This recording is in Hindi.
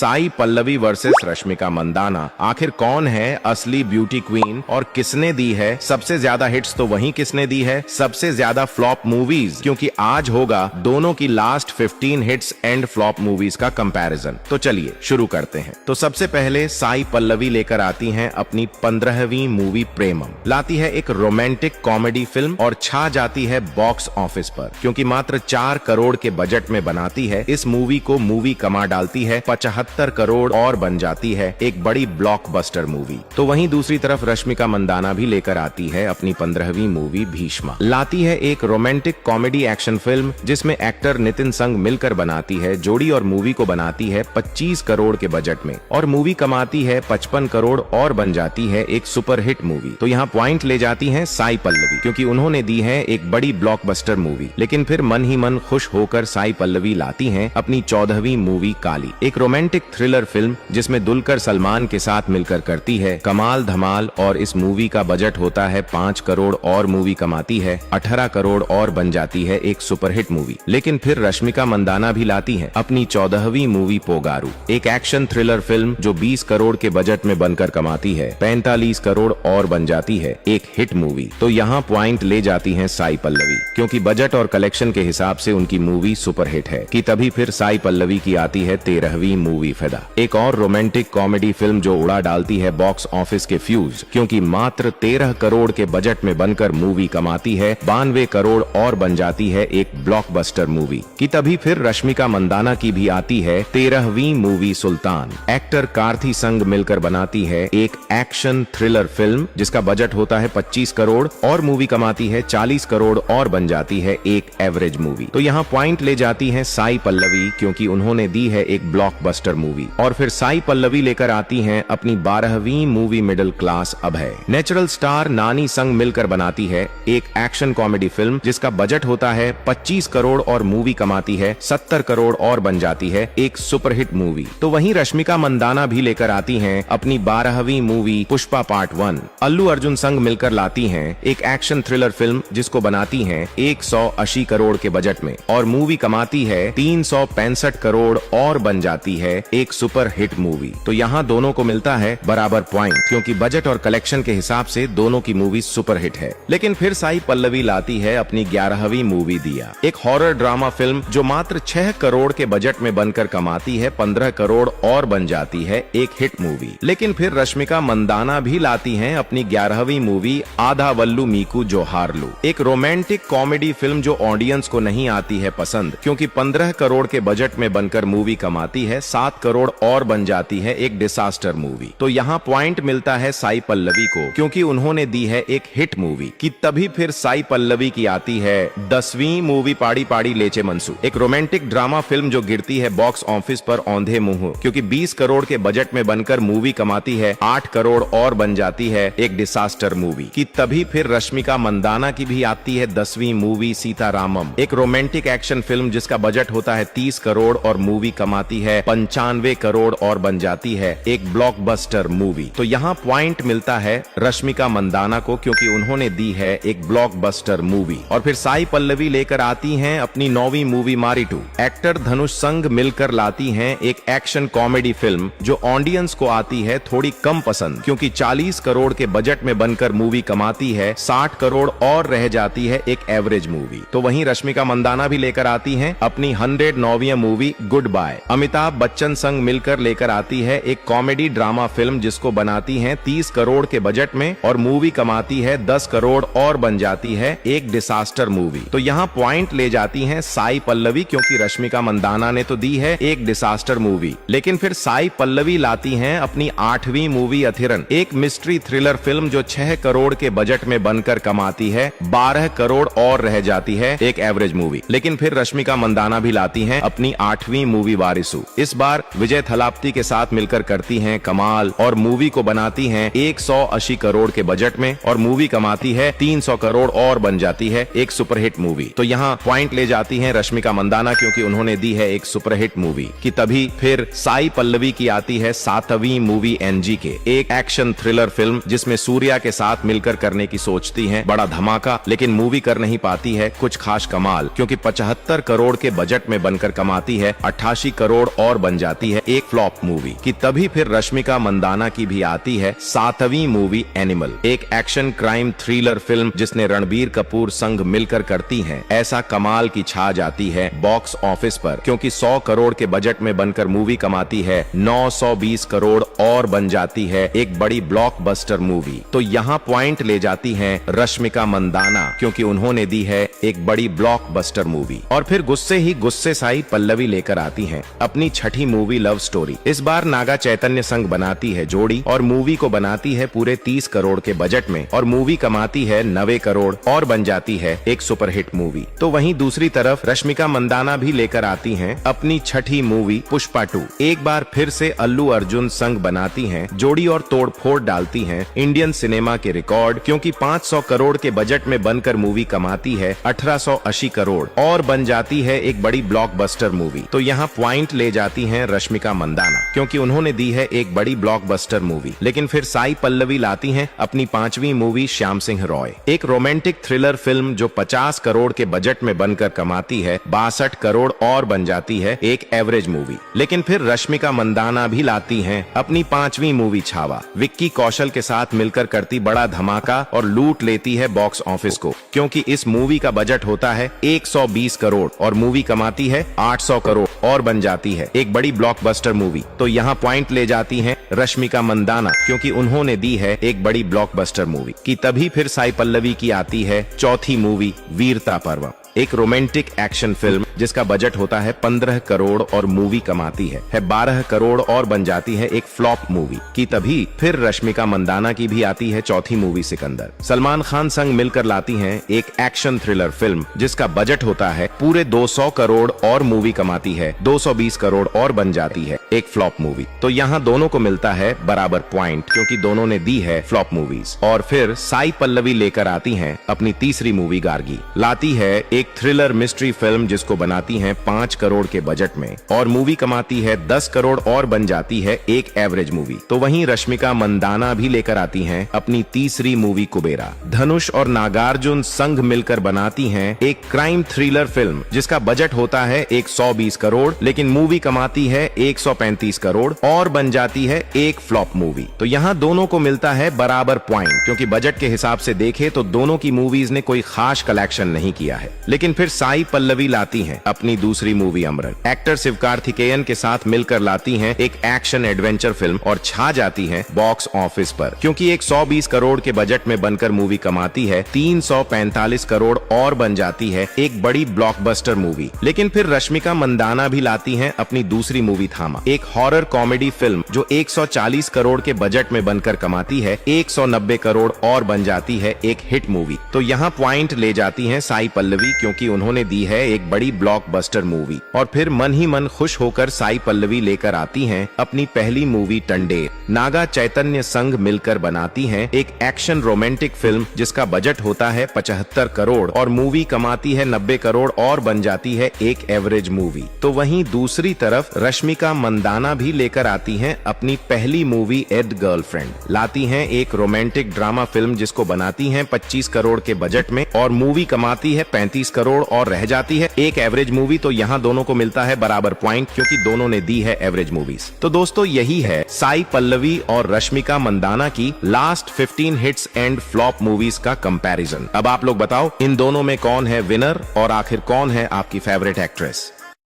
साई पल्लवी वर्सेस रश्मिका मंदाना। आखिर कौन है असली ब्यूटी क्वीन और किसने दी है सबसे ज्यादा हिट्स, तो वहीं किसने दी है सबसे ज्यादा फ्लॉप मूवीज, क्योंकि आज होगा दोनों की last 15 hits and flop movies का कंपैरिजन। तो चलिए शुरू करते हैं। तो सबसे पहले साई पल्लवी लेकर आती हैं अपनी 15वीं मूवी प्रेमम। लाती है एक रोमांटिक कॉमेडी फिल्म और छा जाती है बॉक्स ऑफिस पर, क्योंकि मात्र 4 करोड़ के बजट में बनाती है इस मूवी को मूवी कमा डालती है 75 करोड़ और बन जाती है एक बड़ी ब्लॉकबस्टर मूवी। तो वहीं दूसरी तरफ रश्मिका मंदाना भी लेकर आती है अपनी 15वीं मूवी भीष्मा। लाती है एक रोमांटिक कॉमेडी एक्शन फिल्म जिसमें एक्टर नितिन संग मिलकर बनाती है जोड़ी और मूवी को बनाती है 25 करोड़ के बजट में और मूवी कमाती है 55 करोड़ और बन जाती है एक सुपरहिट मूवी। तो यहाँ पॉइंट ले जाती है साई पल्लवी, क्योंकि उन्होंने दी है एक बड़ी ब्लॉकबस्टर मूवी। लेकिन फिर मन ही मन खुश होकर साई पल्लवी लाती हैं अपनी 14वीं मूवी काली, एक रोमांटिक थ्रिलर फिल्म जिसमें दुलकर सलमान के साथ मिलकर करती है कमाल धमाल और इस मूवी का बजट होता है 5 करोड़ और मूवी कमाती है 18 करोड़ और बन जाती है एक सुपरहिट मूवी। लेकिन फिर रश्मिका मंदाना भी लाती है अपनी 14वीं मूवी पोगारू, एक एक्शन थ्रिलर फिल्म जो 20 करोड़ के बजट में बनकर कमाती है 45 करोड़ और बन जाती है एक हिट मूवी। तो यहाँ पॉइंट ले जाती है साई पल्लवी, क्योंकि बजट और कलेक्शन के हिसाब से उनकी मूवी सुपरहिट है। कि तभी फिर साई पल्लवी की आती है 13वीं मूवी फिदा, एक और रोमांटिक कॉमेडी फिल्म जो उड़ा डालती है बॉक्स ऑफिस के फ्यूज, क्योंकि मात्र 13 करोड़ के बजट में बनकर मूवी कमाती है 92 करोड़ और बन जाती है एक ब्लॉकबस्टर मूवी। कि तभी फिर रश्मिका मंदाना की भी आती है 13वीं मूवी सुल्तान। एक्टर कार्थी संग मिलकर बनाती है एक एक्शन थ्रिलर फिल्म जिसका बजट होता है 25 करोड़ और मूवी कमाती है 40 करोड़ और बन जाती है एक एवरेज मूवी। तो यहाँ पॉइंट ले जाती है साई पल्लवी, क्योंकि उन्होंने दी है एक ब्लॉकबस्टर मूवी। और फिर साई पल्लवी लेकर आती हैं अपनी 12वीं मूवी मिडिल क्लास अभय। नेचुरल स्टार नानी संग मिलकर बनाती है एक एक्शन कॉमेडी फिल्म जिसका बजट होता है 25 करोड़ और मूवी कमाती है 70 करोड़ और बन जाती है एक सुपरहिट मूवी। तो वहीं रश्मिका मंदाना भी लेकर आती हैं अपनी 12वीं मूवी पुष्पा पार्ट 1। अल्लू अर्जुन संग मिलकर लाती हैं एक एक्शन थ्रिलर फिल्म जिसको बनाती हैं 180 करोड़ के बजट में और मूवी कमाती है 365 करोड़ और बन जाती है एक सुपर हिट मूवी। तो यहाँ दोनों को मिलता है बराबर पॉइंट, क्योंकि बजट और कलेक्शन के हिसाब से दोनों की मूवी सुपर हिट है। लेकिन फिर साई पल्लवी लाती है अपनी 11वीं मूवी दिया, एक हॉरर ड्रामा फिल्म जो मात्र 6 करोड़ के बजट में बनकर कमाती है 15 करोड़ और बन जाती है एक हिट मूवी। लेकिन फिर रश्मिका मंदाना भी लाती हैं अपनी 11वीं मूवी आधा वल्लू मीकू जोहारलू, एक रोमांटिक कॉमेडी फिल्म जो ऑडियंस को नहीं आती है पसंद, क्योंकि 15 करोड़ के बजट में बनकर मूवी कमाती है 7 करोड़ और बन जाती है एक डिसास्टर मूवी। तो यहाँ पॉइंट मिलता है साई पल्लवी को, क्योंकि उन्होंने दी है एक हिट मूवी। कि तभी फिर साई पल्लवी की आती है 10वीं मूवी पाड़ी पाड़ी लेचे मनसू, एक रोमांटिक ड्रामा फिल्म जो गिरती है बॉक्स ऑफिस पर औंधे मुंह, क्योंकि 20 करोड़ के बजट में बनकर मूवी कमाती है 8 करोड़ और बन जाती है एक डिसास्टर मूवी। कि तभी फिर रश्मिका मंदाना की भी आती है 10वीं मूवी सीतारामम, एक रोमांटिक एक्शन फिल्म जिसका बजट होता है 30 करोड़ और मूवी कमाती है 95 करोड़ और बन जाती है एक ब्लॉकबस्टर मूवी। तो यहाँ पॉइंट मिलता है रश्मिका मंदाना को, क्योंकि उन्होंने दी है एक ब्लॉकबस्टर मूवी। और फिर साई पल्लवी लेकर आती हैं अपनी 9वीं मूवी मारी 2। एक्टर धनुष संग मिलकर लाती हैं एक एक्शन कॉमेडी फिल्म जो ऑडियंस को आती है थोड़ी कम पसंद, क्योंकि 40 करोड़ के बजट में बनकर मूवी कमाती है 60 करोड़ और रह जाती है एक एवरेज मूवी। तो वहीं रश्मिका मंदाना भी लेकर आती हैं अपनी 109वीं movie goodbye. Amitabh Bachchan संग मिलकर लेकर आती है एक कॉमेडी ड्रामा फिल्म जिसको बनाती हैं 30 करोड़ के बजट में और मूवी कमाती है 10 करोड़ और बन जाती है एक डिसास्टर मूवी। तो यहाँ पॉइंट ले जाती हैं साई पल्लवी, क्योंकि रश्मिका मंदाना ने तो दी है एक डिसास्टर मूवी। लेकिन फिर साई पल्लवी लाती हैं अपनी 8वीं मूवी अथिरन, एक मिस्ट्री थ्रिलर फिल्म जो 6 करोड़ के बजट में बनकर कमाती है 12 करोड़ और रह जाती है एक एवरेज मूवी। लेकिन फिर रश्मिका मंदाना भी लाती हैं अपनी 8वीं मूवी वारिसू। इस बार विजय थलापती के साथ मिलकर करती हैं कमाल और मूवी को बनाती हैं 180 करोड़ के बजट में और मूवी कमाती है 300 करोड़ और बन जाती है एक सुपरहिट मूवी। तो यहाँ पॉइंट ले जाती हैं रश्मिका मंदाना, क्योंकि उन्होंने दी है एक सुपरहिट मूवी। कि तभी फिर साई पल्लवी की आती है 7वीं मूवी NGK, एक एक्शन थ्रिलर फिल्म जिसमें सूर्या के साथ मिलकर करने की सोचती हैं बड़ा धमाका, लेकिन मूवी कर नहीं पाती है कुछ खास कमाल, क्योंकि 75 करोड़ के बजट में बनकर कमाती है 88 करोड़ और बन जाती जाती है एक फ्लॉप मूवी कि तभी फिर रश्मिका मंदाना की भी आती है 7वीं मूवी एनिमल, एक एक्शन क्राइम थ्रिलर फिल्म जिसने रणबीर कपूर संग मिलकर करती है ऐसा कमाल की छा जाती है बॉक्स ऑफिस पर, क्योंकि 100 करोड़ के बजट में बनकर मूवी कमाती है 920 करोड़ और बन जाती है एक बड़ी ब्लॉकबस्टर मूवी। तो यहाँ पॉइंट ले जाती है रश्मिका मंदाना, क्योंकि उन्होंने दी है एक बड़ी ब्लॉकबस्टर मूवी। और फिर गुस्से ही गुस्से साई पल्लवी लेकर आती हैं अपनी छठी मूवी लव स्टोरी। इस बार नागा चैतन्य संग बनाती है जोड़ी और मूवी को बनाती है पूरे 30 करोड़ के बजट में और मूवी कमाती है 90 करोड़ और बन जाती है एक सुपरहिट मूवी। तो वहीं दूसरी तरफ रश्मिका मंदाना भी लेकर आती हैं अपनी छठी मूवी पुष्पा 2। एक बार फिर से अल्लू अर्जुन संग बनाती हैं जोड़ी और तोड़फोड़ डालती हैं इंडियन सिनेमा के रिकॉर्ड, क्योंकि 500 करोड़ के बजट में बनकर मूवी कमाती है 1880 करोड़ और बन जाती है एक बड़ी ब्लॉकबस्टर मूवी। तो यहाँ पॉइंट ले जाती हैं रश्मिका मंदाना, क्योंकि उन्होंने दी है एक बड़ी ब्लॉकबस्टर मूवी। लेकिन फिर साई पल्लवी लाती हैं अपनी 5वीं मूवी श्याम सिंह रॉय, एक रोमांटिक थ्रिलर फिल्म जो 50 करोड़ के बजट में बनकर कमाती है 62 करोड़ और बन जाती है एक एवरेज मूवी। लेकिन फिर रश्मिका मंदाना भी लाती हैं अपनी 5वीं मूवी छावा, विक्की कौशल के साथ मिलकर करती बड़ा धमाका और लूट लेती है बॉक्स ऑफिस को, क्योंकि इस मूवी का बजट होता है 120 करोड़ और मूवी कमाती है 800 करोड़ और बन जाती है एक बड़ी ब्लॉकबस्टर मूवी। तो यहाँ पॉइंट ले जाती हैं रश्मिका मंदाना, क्योंकि उन्होंने दी है एक बड़ी ब्लॉकबस्टर मूवी कि तभी फिर साई पल्लवी की आती है चौथी मूवी वीरता पर्व, एक रोमांटिक एक्शन फिल्म जिसका बजट होता है 15 करोड़ और मूवी कमाती है 12 करोड़ और बन जाती है एक फ्लॉप मूवी कि तभी फिर रश्मिका मंदाना की भी आती है चौथी मूवी सिकंदर। सलमान खान संग मिलकर लाती हैं एक एक्शन थ्रिलर फिल्म जिसका बजट होता है पूरे 200 करोड़ और मूवी कमाती है 220 करोड़ और बन जाती है एक फ्लॉप मूवी। तो यहाँ दोनों को मिलता है बराबर पॉइंट, क्योंकि दोनों ने दी है फ्लॉप मूवीज। और फिर साई पल्लवी लेकर आती हैं अपनी तीसरी मूवी गार्गी, लाती है एक थ्रिलर मिस्ट्री फिल्म जिसको बनाती हैं 5 करोड़ के बजट में और मूवी कमाती है 10 करोड़ और बन जाती है एक एवरेज मूवी। तो वहीं रश्मिका मंदाना भी लेकर आती हैं अपनी तीसरी मूवी कुबेरा, धनुष और नागार्जुन संग मिलकर बनाती हैं एक क्राइम थ्रिलर फिल्म जिसका बजट होता है 120 करोड़, लेकिन मूवी कमाती है 135 करोड़ और बन जाती है एक फ्लॉप मूवी। तो यहाँ दोनों को मिलता है बराबर पॉइंट, क्योंकि बजट के हिसाब से देखे तो दोनों की मूवीज ने कोई खास कलेक्शन नहीं किया है। लेकिन फिर साई पल्लवी लाती हैं अपनी दूसरी मूवी अमरन, एक्टर शिवकार्तिकेयन के साथ मिलकर लाती हैं एक एक्शन एडवेंचर फिल्म और छा जाती हैं बॉक्स ऑफिस पर, क्योंकि 120 करोड़ के बजट में बनकर मूवी कमाती है 345 करोड़ और बन जाती है एक बड़ी ब्लॉकबस्टर मूवी। लेकिन फिर रश्मिका मंदाना भी लाती हैं अपनी दूसरी मूवी थामा, एक हॉरर कॉमेडी फिल्म जो 140 करोड़ के बजट में बनकर कमाती है 190 करोड़ और बन जाती है एक हिट मूवी। तो यहाँ पॉइंट ले जाती हैं साई पल्लवी, क्योंकि उन्होंने दी है एक बड़ी ब्लॉकबस्टर मूवी। और फिर मन ही मन खुश होकर साई पल्लवी लेकर आती हैं अपनी पहली मूवी टंडेर, नागा चैतन्य संग मिलकर बनाती हैं एक एक्शन रोमांटिक फिल्म जिसका बजट होता है 75 करोड़ और मूवी कमाती है 90 करोड़ और बन जाती है एक एवरेज मूवी। तो वहीं दूसरी तरफ रश्मिका मंदाना भी लेकर आती हैं अपनी पहली मूवी एड गर्लफ्रेंड, लाती हैं एक रोमांटिक ड्रामा फिल्म जिसको बनाती हैं 25 करोड़ के बजट में और मूवी कमाती है 35 करोड़ और रह जाती है एक एवरेज मूवी। तो यहाँ दोनों को मिलता है बराबर पॉइंट, क्योंकि दोनों ने दी है एवरेज मूवीज। तो दोस्तों यही है साई पल्लवी और रश्मिका मंदाना की last 15 hits and flop movies का कंपैरिजन। अब आप लोग बताओ इन दोनों में कौन है विनर और आखिर कौन है आपकी फेवरेट एक्ट्रेस।